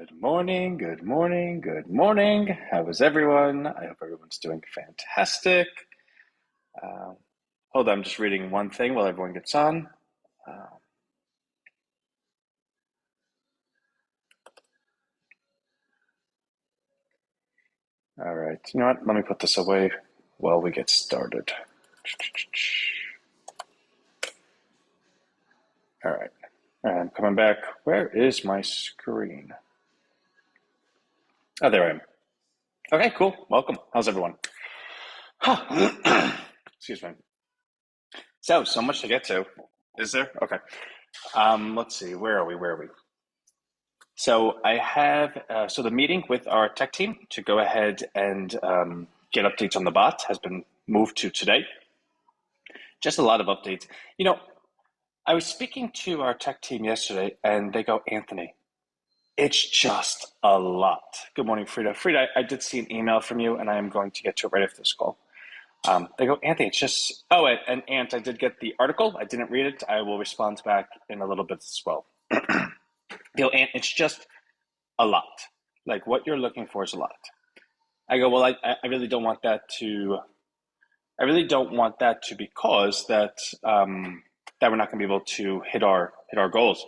Good morning, good morning, good morning. How is everyone? I hope everyone's doing fantastic. Uh, Hold on, I'm just reading one thing while everyone gets on. Uh, all right, you know what? Let me put this away while we get started. All right, I'm coming back. Where is my screen? Oh, there I am. Okay, cool. Welcome. How's everyone? Excuse me. So much to get to. Is there? Okay. Let's see. Where are we? Where are we? So I have the meeting with our tech team to go ahead and get updates on the bot has been moved to today. Just a lot of updates. You know, I was speaking to our tech team yesterday, and they go, Anthony, it's just a lot. Good morning, Frida. Frida, I did see an email from you, and I am going to get to it right after this call. They go, Anthony, it's just. Oh, and Ant, I did get the article. I didn't read it. I will respond back in a little bit as well. Ant, it's just a lot. Like what you're looking for is a lot. I go, well, I really don't want that to. I really don't want that to be caused that we're not going to be able to hit our goals.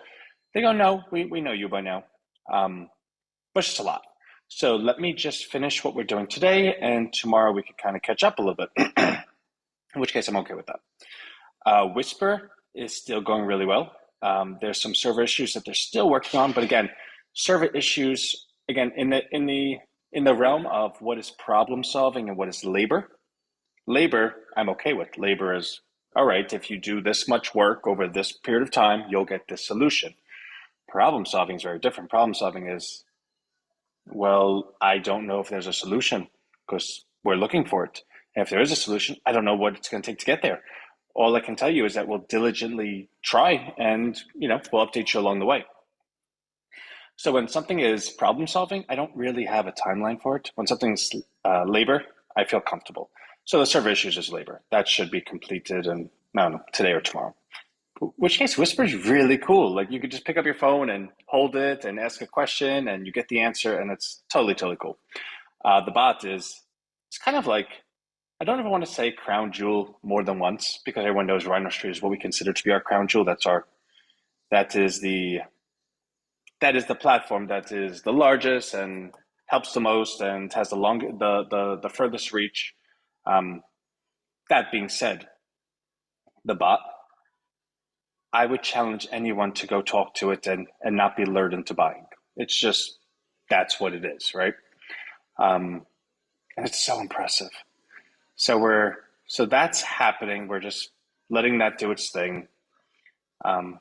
They go, no, we know you by now, but it's just a lot. So let me just finish what we're doing today, and tomorrow we can kind of catch up a little bit. In which case, I'm okay with that. Whisper is still going really well. There's some server issues that they're still working on, but again, server issues again in the realm of what is problem solving and what is labor. Labor, I'm okay with. Labor is all right. If you do this much work over this period of time, you'll get this solution. Problem solving is very different. Problem solving is, well, I don't know if there's a solution because we're looking for it. And if there is a solution, I don't know what it's going to take to get there. All I can tell you is that we'll diligently try and, we'll update you along the way. So when something is problem solving, I don't really have a timeline for it. When something's labor, I feel comfortable. So the server issues is labor. That should be completed in, I don't know, today or tomorrow. Which case, Whisper is really cool. Like you could just pick up your phone and hold it and ask a question and you get the answer and it's totally, totally cool. The bot it's kind of like, I don't ever want to say crown jewel more than once because everyone knows Rhino Street is what we consider to be our crown jewel. That is the platform that is the largest and helps the most and has the furthest reach. Um, that being said, the bot, I would challenge anyone to go talk to it and not be lured into buying. It's just that's what it is, right? And it's so impressive. So that's happening. We're just letting that do its thing. Um,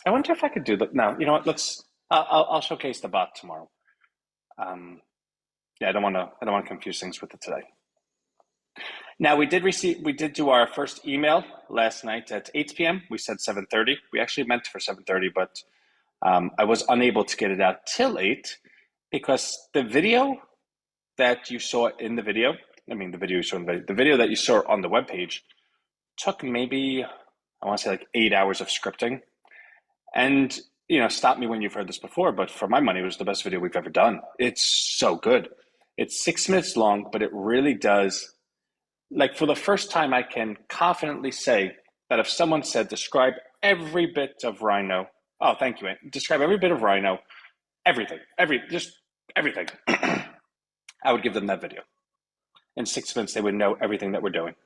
I wonder if I could do that. No, you know what? I'll showcase the bot tomorrow. Um, yeah, I don't want to confuse things with it today. Now we did do our first email last night at 8 p.m. We said 7:30. We actually meant for 7:30, but I was unable to get it out till 8 because the video that you saw in the video, I mean the video you saw in the video that you saw on the webpage took maybe I want to say like 8 hours of scripting. And stop me when you've heard this before, but for my money, it was the best video we've ever done. It's so good. It's 6 minutes long, but it really does. Like for the first time, I can confidently say that if someone said, describe every bit of Rhino, oh, thank you, Ant. Describe every bit of Rhino, everything, just everything, I would give them that video. In 6 minutes, they would know everything that we're doing.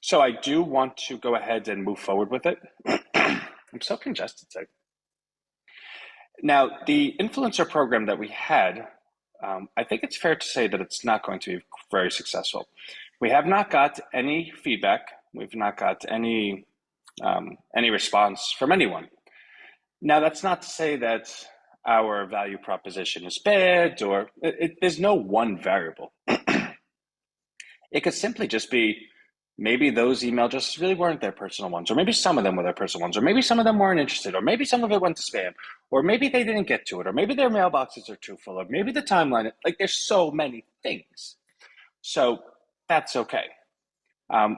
So I do want to go ahead and move forward with it. I'm so congested today. Now, the influencer program that we had, I think it's fair to say that it's not going to be very successful. We have not got any feedback. We've not got any response from anyone. Now, that's not to say that our value proposition is bad or there's no one variable. It could simply just be maybe those email addresses really weren't their personal ones, or maybe some of them were their personal ones, or maybe some of them weren't interested, or maybe some of it went to spam, or maybe they didn't get to it, or maybe their mailboxes are too full, or maybe the timeline, like there's so many things. So that's okay.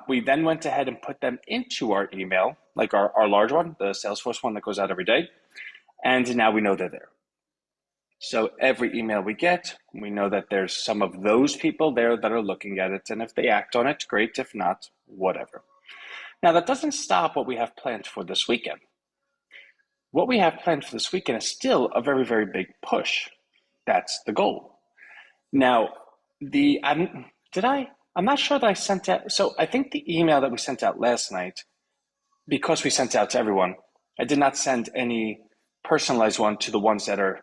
We then went ahead and put them into our email, like our large one, the Salesforce one that goes out every day. And now we know they're there. So every email we get, we know that there's some of those people there that are looking at it. And if they act on it, great. If not, whatever. Now, that doesn't stop what we have planned for this weekend. What we have planned for this weekend is still a very, very big push. That's the goal. Now, I'm not sure that I sent out. So I think the email that we sent out last night, because we sent it out to everyone, I did not send any personalized one to the ones that are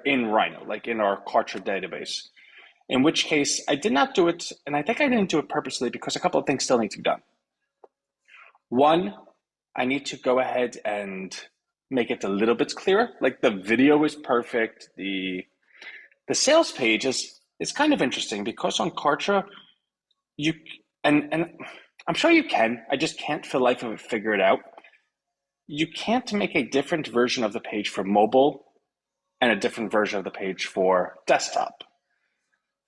in Rhino, like in our Kartra database. In which case, I did not do it, and I think I didn't do it purposely because a couple of things still need to be done. One, I need to go ahead and make it a little bit clearer. Like the video is perfect. The sales page is kind of interesting because on Kartra, you and I'm sure you can. I just can't for the life of it figure it out. You can't make a different version of the page for mobile and a different version of the page for desktop.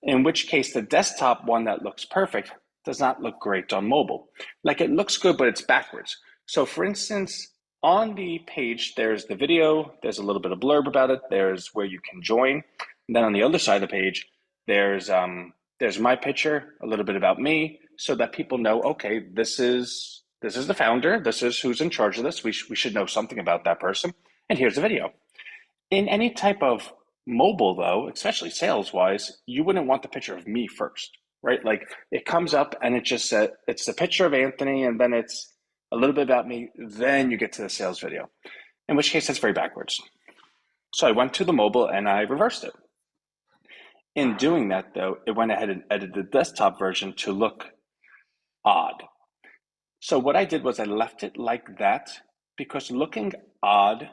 In which case, the desktop one that looks perfect does not look great on mobile. Like it looks good, but it's backwards. So for instance, on the page, there's the video, there's a little bit of blurb about it, there's where you can join. And then on the other side of the page, there's my picture, a little bit about me, so that people know, okay, this is the founder, this is who's in charge of this. We should know something about that person. And here's the video. In any type of mobile, though, especially sales wise, you wouldn't want the picture of me first, right? Like it comes up and it just said it's the picture of Anthony, and then it's a little bit about me. Then you get to the sales video, in which case that's very backwards. So I went to the mobile and I reversed it. In doing that, though, it went ahead and edited the desktop version to look odd. So what I did was I left it like that because looking odd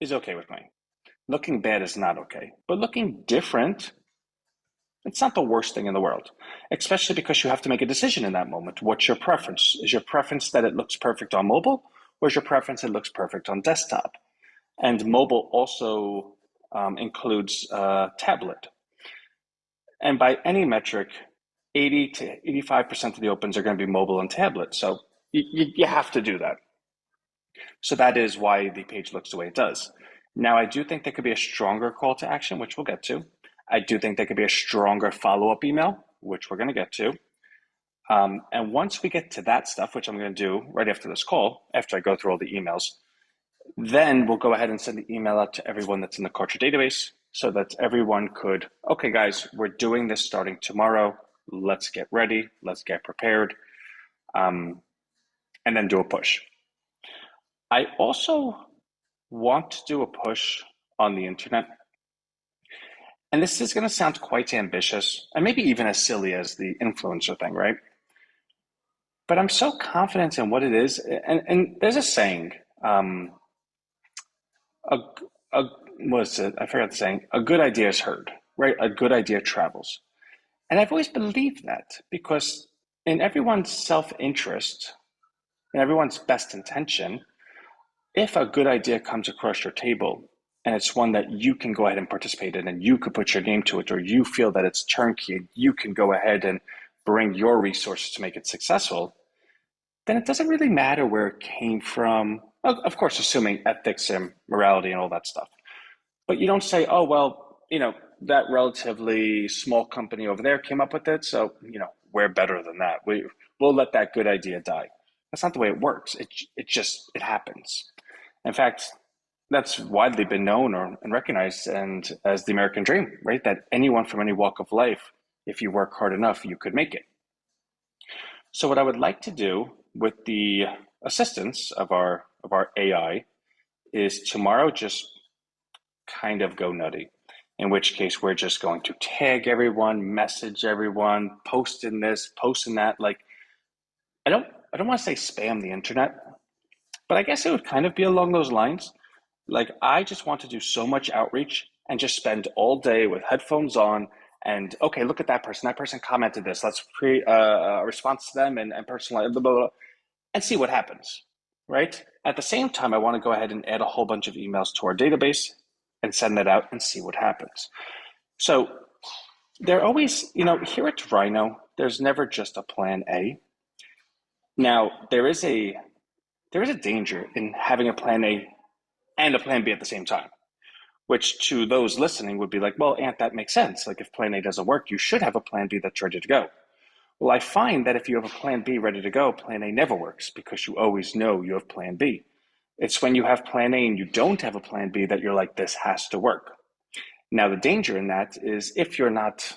is okay with me. Looking bad is not okay, but looking different, it's not the worst thing in the world, especially because you have to make a decision in that moment. What's your preference? Is your preference that it looks perfect on mobile, or is your preference it looks perfect on desktop? And mobile also includes tablet. And by any metric, 80 to 85% of the opens are going to be mobile and tablet. So you have to do that. So that is why the page looks the way it does. Now, I do think there could be a stronger call to action, which we'll get to. I do think there could be a stronger follow-up email, which we're going to get to. And once we get to that stuff, which I'm going to do right after this call, after I go through all the emails, then we'll go ahead and send the email out to everyone that's in the Kartra database so that everyone could, okay, guys, we're doing this starting tomorrow. Let's get ready. Let's get prepared. And then do a push. I also want to do a push on the internet. And this is going to sound quite ambitious and maybe even as silly as the influencer thing, right? But I'm so confident in what it is. And there's a saying, a, a, what is it? I forgot the saying, a good idea is heard, right? A good idea travels. And I've always believed that because in everyone's self-interest, in everyone's best intention, if a good idea comes across your table and it's one that you can go ahead and participate in and you could put your name to it, or you feel that it's turnkey and you can go ahead and bring your resources to make it successful, then it doesn't really matter where it came from. Of course, assuming ethics and morality and all that stuff. But you don't say, oh, well, that relatively small company over there came up with it, so, we're better than that. We'll let that good idea die. That's not the way it works. It happens. In fact, that's widely been known and recognized and as the American dream, right? That anyone from any walk of life, if you work hard enough, you could make it. So what I would like to do with the assistance of our AI is tomorrow just kind of go nutty. In which case we're just going to tag everyone, message everyone, post in this, post in that. Like I don't want to say spam the internet, but I guess it would kind of be along those lines. Like I just want to do so much outreach and just spend all day with headphones on and okay, look at that person. That person commented this. Let's create a response to them and personalize blah, blah, blah, and see what happens, right? At the same time, I want to go ahead and add a whole bunch of emails to our database and send that out and see what happens. So there always, here at Rhino, there's never just a plan A. Now, there is a danger in having a plan A and a plan B at the same time, which to those listening would be like, well, Ant, that makes sense. Like if plan A doesn't work, you should have a plan B that's ready to go. Well, I find that if you have a plan B ready to go, plan A never works because you always know you have plan B. It's when you have plan A and you don't have a plan B that you're like, this has to work. Now, the danger in that is if you're not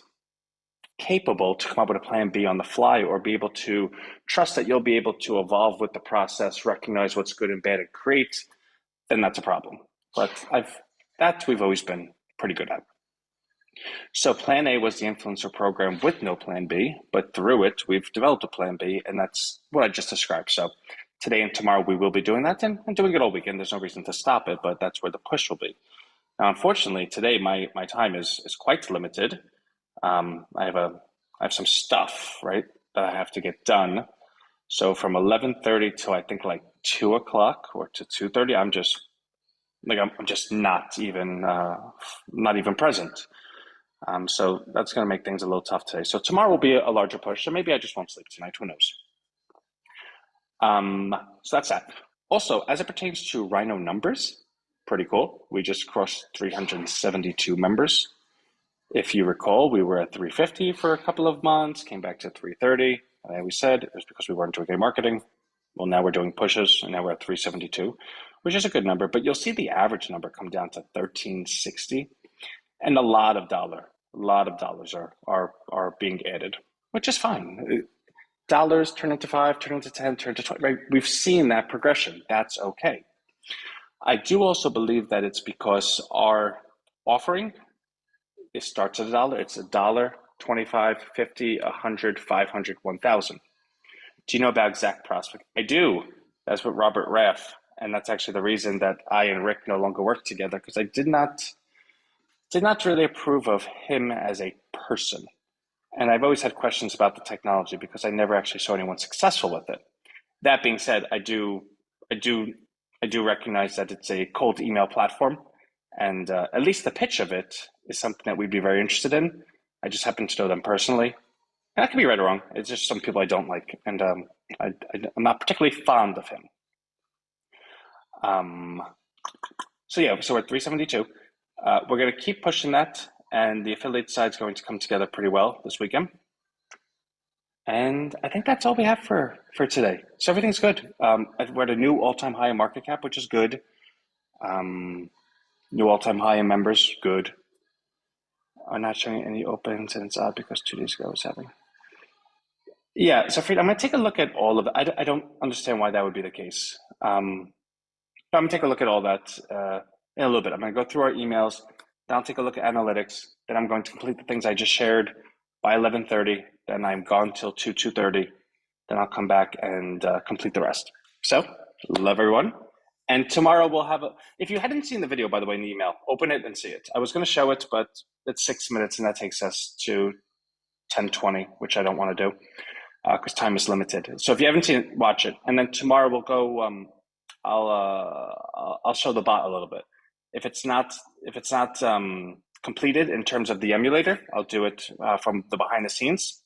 capable to come up with a plan B on the fly or be able to trust that you'll be able to evolve with the process, recognize what's good and bad and create, then that's a problem. But we've always been pretty good at. So plan A was the influencer program with no plan B, but through it, we've developed a plan B, and that's what I just described. So today and tomorrow, we will be doing that and doing it all weekend. There's no reason to stop it, but that's where the push will be. Now, unfortunately, today, my time is quite limited. I have some stuff, right, that I have to get done. So from 11:30 till I think like 2 o'clock or to 2:30, I'm just not even present. So that's going to make things a little tough today. So tomorrow will be a larger push. So maybe I just won't sleep tonight. Who knows? So that's that. Also, as it pertains to Rhino numbers, pretty cool. We just crossed 372 members. If you recall, we were at 350 for a couple of months, came back to 330. And we said it was because we weren't doing any marketing. Well, now we're doing pushes, and now we're at 372, which is a good number. But you'll see the average number come down to 1360, and a lot of dollars are being added, which is fine. Dollars turn into 5, turn into 10, turn to 20. Right? We've seen that progression. That's okay. I do also believe that it's because our offering, it starts at $1. It's $1, 25, 50, 100, 500, 1,000. Do you know about exact prospect? I do. That's what Robert Raff, and that's actually the reason that I and Rick no longer work together, because I did not really approve of him as a person. And I've always had questions about the technology because I never actually saw anyone successful with it. That being said, I do recognize that it's a cold email platform, and at least the pitch of it is something that we'd be very interested in. I just happen to know them personally, and I could be right or wrong. It's just some people I don't like, and I'm not particularly fond of him. So we're at 372. We're going to keep pushing that, and the affiliate side is going to come together pretty well this weekend. And I think that's all we have for today. So everything's good. We're at a new all-time high in market cap, which is good. New all-time high in members, good. I'm not showing any opens, and it's odd because 2 days ago I was having. Yeah, so Fried, I'm going to take a look at all of it. I don't understand why that would be the case. I'm going to take a look at all that in a little bit. I'm going to go through our emails, then I'll take a look at analytics, then I'm going to complete the things I just shared by 11:30, then I'm gone till 2:30, then I'll come back and complete the rest. So, love everyone. And tomorrow we'll have if you hadn't seen the video, by the way, in the email, open it and see it. I was going to show it, but it's 6 minutes and that takes us to 10:20, which I don't want to do because time is limited. So if you haven't seen it, watch it. And then tomorrow we'll go, I'll show the bot a little bit. If it's not completed in terms of the emulator, I'll do it from the behind the scenes,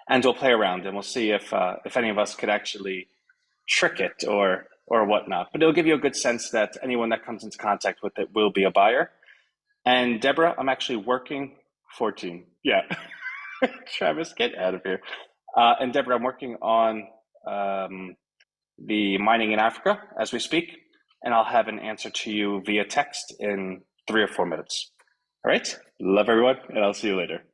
and we'll play around and we'll see if any of us could actually trick it or whatnot. But it'll give you a good sense that anyone that comes into contact with it will be a buyer. And Deborah, I'm actually working 14. Yeah, Travis, get out of here. And Deborah, I'm working on the mining in Africa as we speak, and I'll have an answer to you via text in 3 or 4 minutes. All right, love everyone, and I'll see you later.